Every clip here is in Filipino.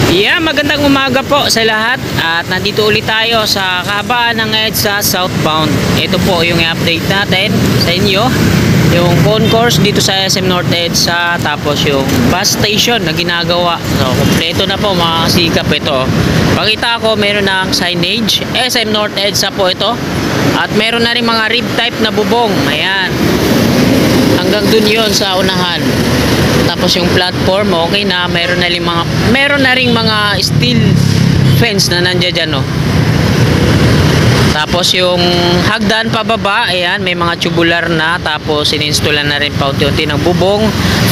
Yeah, magandang umaga po sa lahat at nandito ulit tayo sa kahabaan ng EDSA southbound. Ito po yung i-update natin sa inyo, yung concourse dito sa SM North EDSA, tapos yung bus station na ginagawa. So kompleto na po mga kasikap ito. Pakita ko, meron ng signage, SM North EDSA po ito, at meron na rin mga rib type na bubong. Ayan, hanggang dun yun sa unahan. Tapos yung platform okay na, meron na ring mga steel fence na nandiyan dyan, no? Tapos yung hagdan pababa, ayan, may mga tubular na, tapos ininstallan na rin paunti-unti ng bubong.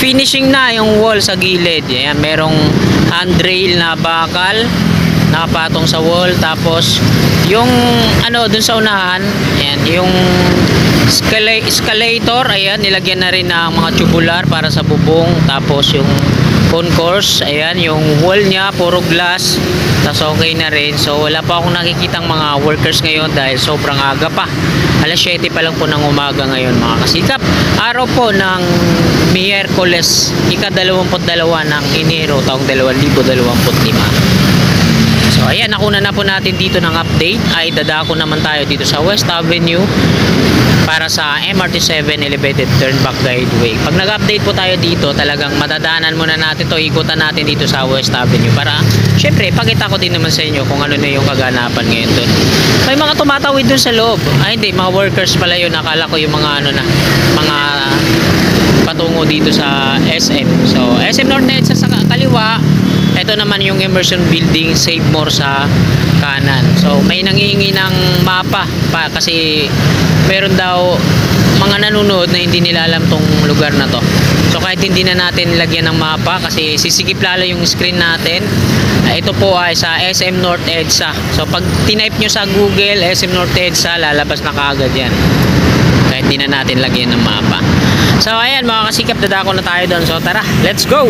Finishing na yung wall sa gilid. Ayan, merong handrail na bakal nakapatong sa wall. Tapos yung ano dun sa unahan, ayan, yung escalator, ayan, nilagyan na rin ng mga tubular para sa bubong. Tapos yung concourse, ayan, yung wall niya puro glass, tapos okay na rin. So wala pa akong nakikitang mga workers ngayon dahil sobrang aga pa, alas 7 pa lang po ng umaga ngayon mga kasikap. Araw po ng Miyerkules, ika-22 ng Enero taong 2025. So ayan, nakuna na po natin dito ng update. Ay dadako naman tayo dito sa West Avenue para sa MRT7 Elevated Turnback Guideway. Pag nag-update po tayo dito, talagang matadaanan muna natin to, ikutan natin dito sa West Avenue para syempre pakita ko din naman sa inyo kung ano na yung kaganapan ngayon doon. May mga tumatawid doon sa loob. Ay hindi, mga workers pala yun. Nakala ko yung mga ano na, mga patungo dito sa SM. So SM North EDSA sa kaliwa, ito naman yung immersion building, Save More sa kanan. So may nangihingi ng mapa pa kasi meron daw mga nanonood na hindi nila alam tong lugar na to. So kahit hindi na natin lagyan ng mapa kasi sisikip lalo yung screen natin, ito po ay sa SM North EDSA. So pag tinype nyo sa Google SM North EDSA, lalabas na kaagad yan kahit hindi na natin lagyan ng mapa. So ayan mga kasikap, dadako na tayo doon. So tara, let's go!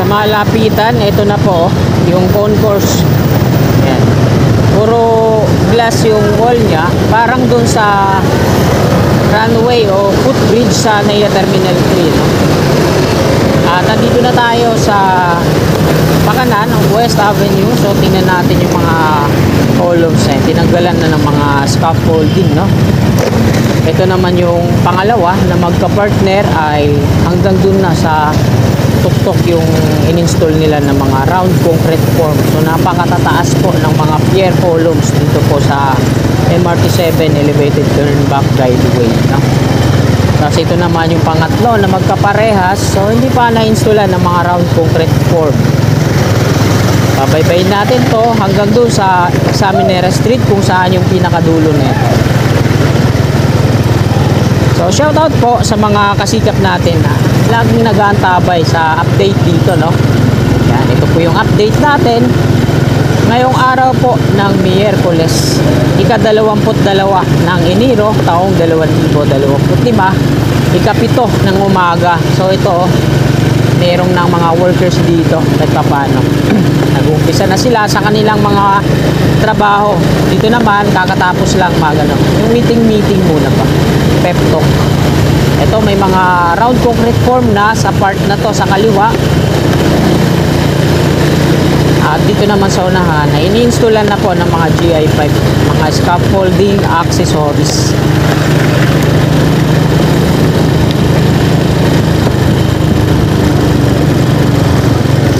Malapitan, ito na po yung concourse. Ayan, puro glass yung wall nya, parang dun sa runway o footbridge sa NAIA Terminal 3, no? At nandito na tayo sa pakanan ng West Avenue. So tingnan natin yung mga columns, tinanggalan na ng mga scaffolding, no? Ito naman yung pangalawa na magka-partner, ay hanggang dun na sa tuktok yung in-install nila ng mga round concrete form. So napakatataas po ng mga pier columns dito po sa MRT7 Elevated Turnback Guideway, no? Tapos ito naman yung pangatlo na magkaparehas. So hindi pa na-installan ng mga round concrete form. Babaybayin natin to hanggang doon sa Examinera Street kung saan yung pinakadulo nito. So shoutout po sa mga kasikap natin na laging nag-aantabay sa update dito, no? Yan, ito po yung update natin ngayong araw po ng Miyerkules, ika-22 ng Enero taong 2025, ika-7 ng umaga. So ito, merong ng mga workers dito kahit paano. Nag-umpisa na sila sa kanilang mga trabaho. Dito naman kakatapos lang magano, yung meeting muna pa, pep talk. Ito may mga round concrete form na sa part na to sa kaliwa. At dito naman sa unahan na ini-installan na po ng mga GI5, mga scaffolding accessories.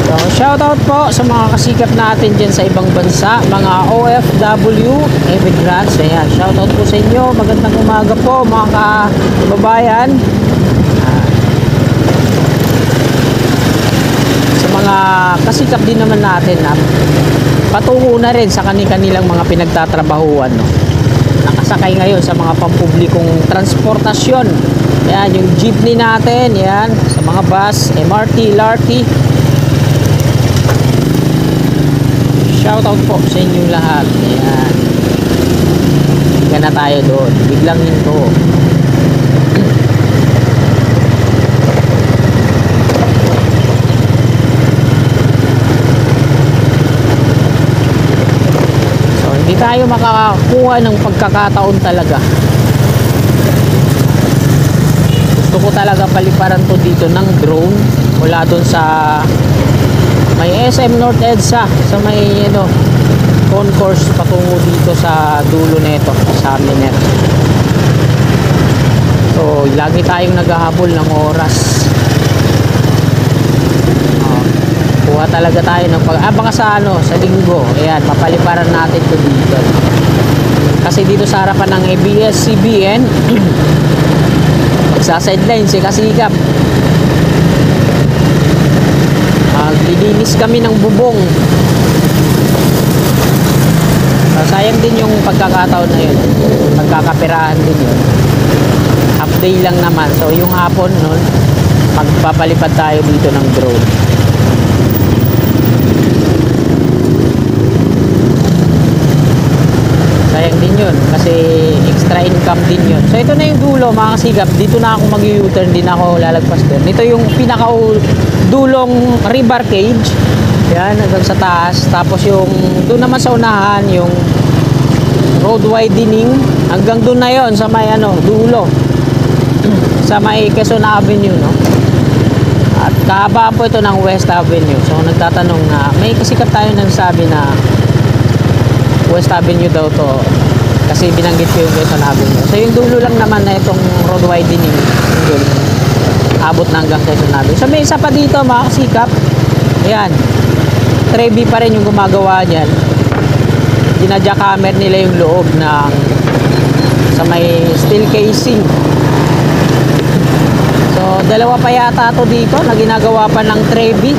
So shoutout po sa mga kasikap natin dyan sa ibang bansa, mga OFW, immigrants. Ayan, shoutout po sa inyo. Magandang umaga po mga kababayan. Sa mga kasikap din naman natin na patungo na rin sa kanilang mga pinagtatrabahuan, no? Nakasakay ngayon sa mga pampublikong transportasyon. Ayan, yung jeepney natin, yan, sa mga bus, MRT, LRT. Shoutout po sa inyong lahat. Ayan. Hingga na tayo doon. Biglang hinto. tayo makakakuha ng pagkakataon talaga. Gusto ko talaga paliparan to dito ng drone mula dun sa may SM North EDSA, sa may concourse patungo dito sa dulo nito, sa Miner. So lagi tayong naghahabol ng oras. Kuha talaga tayo ng baka sa sa linggo, ayan, mapaliparan natin to dito. Kasi dito sa harapan ng ABS-CBN magsa-sideline si Kasikap. Maglilinis kami ng bubong. Sayang din yung pagkakataon na yun, magkakapirahan din yun. Half day lang naman, so yung hapon nun magpapalipad tayo dito ng drone. Sayang din yun kasi extra income din yun. So ito na yung dulo mga kasigap, dito na ako mag-u-turn, din ako lalagpas doon. Ito yung pinaka dulong rebar cage, yan hanggang sa taas. Tapos yung doon naman sa unahan yung road widening, hanggang doon na yon sa may dulo sa may Quezon Avenue, no? At kahaba po ito ng West Avenue. So nagtatanong na may kasikap tayo nagsabi na West Avenue daw to kasi binanggit ko yung Quezon Avenue. So yung dulo lang naman na itong road widening yung abot na hanggang Quezon Avenue. So may isa pa dito mga kasikap, ayan, Trevi pa rin yung gumagawa dyan. Ginadjachammer nila yung loob ng sa may steel casing. So dalawa pa yata to dito na ginagawa pa ng Trevi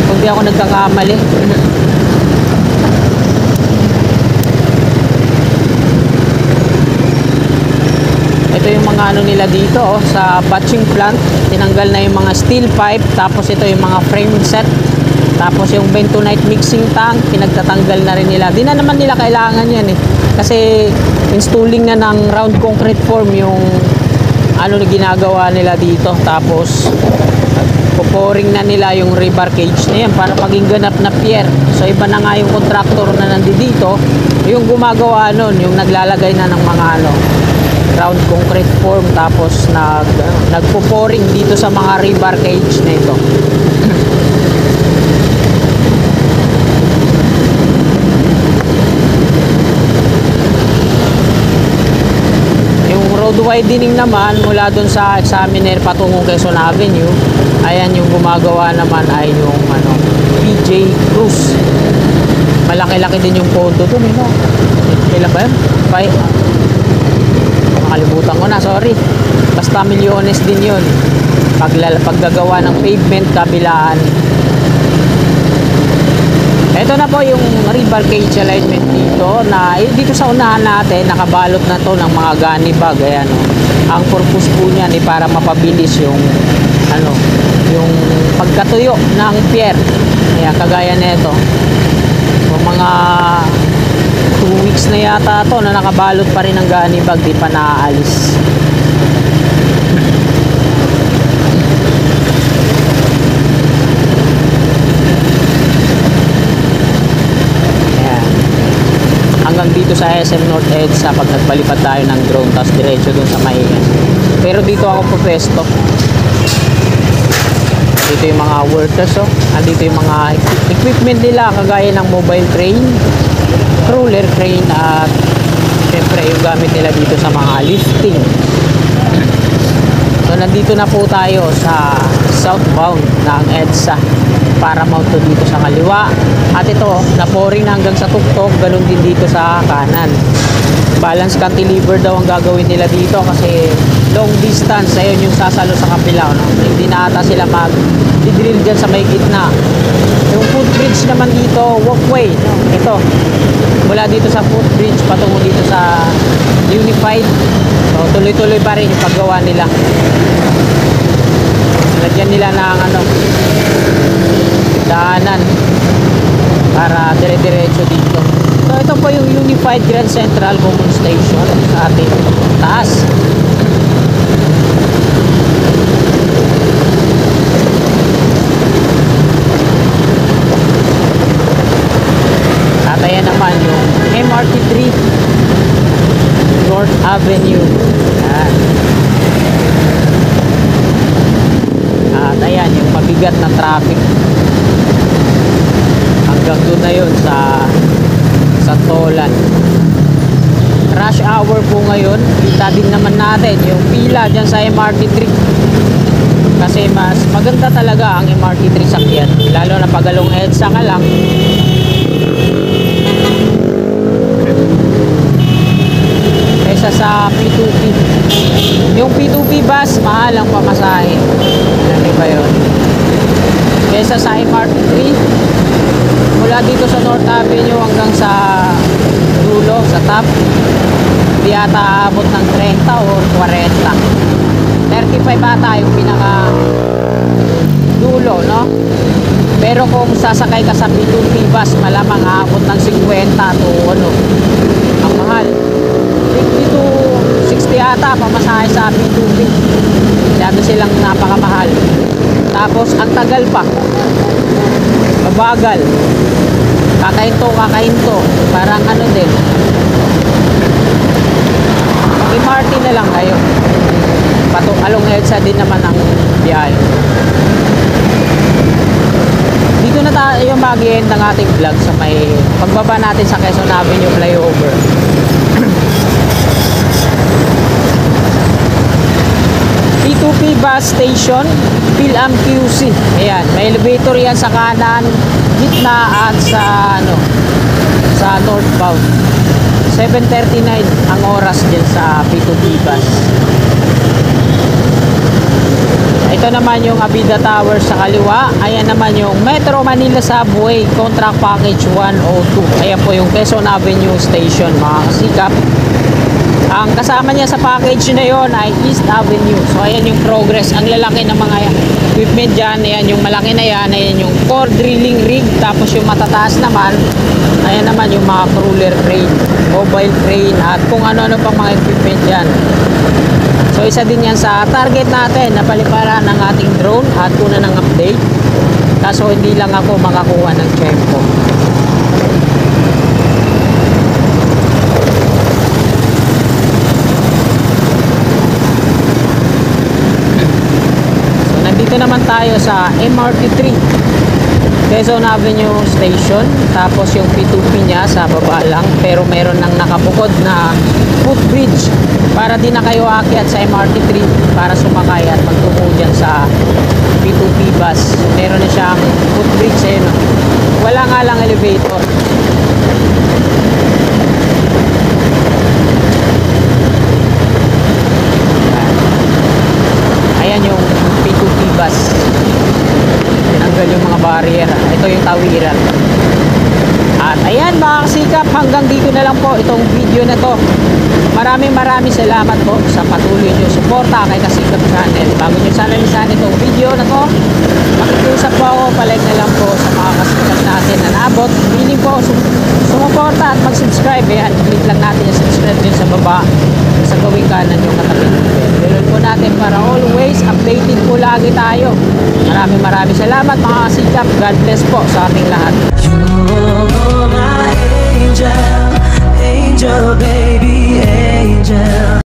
kung di ako nagkakamali. Ito yung mga nila dito sa batching plant. Tinanggal na yung mga steel pipe, tapos ito yung mga frame set, tapos yung bentonite mixing tank pinagtatanggal na rin nila. Di na naman nila kailangan yan kasi installing na ng round concrete form yung na ginagawa nila dito. Tapos pouring na nila yung rebar cage na yan para maging ganap na pier. So iba na nga yung contractor na nandito, yung gumagawa nun, yung naglalagay na ng mga round concrete form, tapos nagpo-pouring dito sa mga rebar cage na ito. Yung road widening naman mula dun sa Examiner patungong Quezon Avenue, ayan yung gumagawa naman ay yung PJ Cruz. Malaki-laki din yung pondo dun, kailan ba yun? Nakalimutan ko na, sorry. Basta milyones din yun paggagawa ng pavement kabilaan. Ito na po yung rebar cage alignment dito na dito sa unahan natin, nakabalot na to ng mga gunny bag. Ayan, ang purpose po niyan ay para mapabilis yung yung pagkatuyo ng pier. Ayan, kagaya nito mga 2 weeks na yata to na nakabalot pa rin ng gunny bag, di pa naaalis. Ayan. Hanggang dito sa SM North EDSA pag nagpalipad tayo ng drone, tapos diretso dun sa may pero dito ako pupesto. Dito yung mga workers, andito yung mga equipment nila kagaya ng mobile crane, crawler crane, at syempre yung gamit nila dito sa mga lifting. So nandito na po tayo sa southbound ng EDSA, Paramount to dito sa kaliwa, at ito na-pouring na hanggang sa tuktok, ganun din dito sa kanan. Balance cantilever daw ang gagawin nila dito kasi long distance, ayun yung sasalo sa kapila, hindi na ata sila mag-drill dyan sa may gitna. Yung footbridge naman dito, walkway, ito mula dito sa footbridge patungo dito sa Unified. So tuloy-tuloy pa rin yung paggawa nila. Lagyan nila ng daanan para dire-diretso dito. So ito po yung Unified Grand Central Common Station sa ating taas. At ayan naman yung MRT3 Avenue. Ayan. At ayan, yung mabigat na traffic. Hanggang doon na yun sa Tolan. Rush hour po ngayon. Kita din naman natin yung pila dyan sa MRT3. Kasi mas maganda talaga ang MRT3 sakyan. Lalo na pagalong EDSA ka lang. Kaysa sa P2P. Yung P2P bus, mahal ang pamasahe. Ano ba yun? Kaysa sa MRT3, mula dito sa North Avenue hanggang sa dulo, sa top, hindi ata aabot ng 30 or 40. 35 ata yung pinaka dulo, no? Pero kung sasakay ka sa P2P bus, malamang aabot ng 50 to ano, ang mahal. 50 to 60 ata pamasahe sa P2P. Masyado silang napakamahal. Tapos ang tagal pa, mabagal, kakahinto, parang ano din. MRT na lang kayo. Along EDSA din naman ang biyahe. Dito na tayo mag-end ng ating vlog sa may pagbaba natin sa Quezon Avenue flyover. P2P bus station, Phil-Am QC. Ayan, may elevator yan sa kanan, gitna at sa sa northbound. 7:39 ang oras dyan sa P2P bus. Ito naman yung Abida Tower sa kaliwa. Ayan naman yung Metro Manila Subway Contract Package 102. Ayan po yung Quezon Avenue Station, mga kasikap. Ang kasama niya sa package na yon ay East Avenue. So ayan yung progress. Ang lalaki ng mga equipment dyan. Ayan yung malaki na yan. Ayan yung core drilling rig. Tapos yung matataas naman, ayan naman yung mga crawler crane, mobile crane, at kung ano-ano pang mga equipment dyan. So isa din yan sa target natin na paliparan ng ating drone at kuna ng update. Kaso hindi lang ako makakuha ng tempo. So nandito naman tayo sa MRT3 Quezon Avenue Station. Tapos yung P2P niya sa baba lang, pero meron nang nakabukod na footbridge para di na kayo aakyat sa MRT3 para sumakay at magtungo dyan sa P2P bus. Meron na siyang footbridge, eh, no? Wala nga lang elevator. Ayan yung P2P bus. Tinanggal yung mga barrier. Ito yung tawiran. At ayan mga kasikap, hanggang dito na lang po itong video na to. Maraming salamat po sa patuloy nyo suporta kay Kasikap Channel. Bago nyo sana lisan itong video na to, makikiusap po ako, palike na lang po sa mga kasikap natin na naabot. Piling po sumuporta at mag-subscribe. Ayan, click lang natin yung subscribe din sa baba sa gawing kanan yung katabi. Bilon po natin para always updated po lagi tayo. Maraming salamat mga kasikap. God bless po sa ating lahat. You're my angel, angel baby, angel.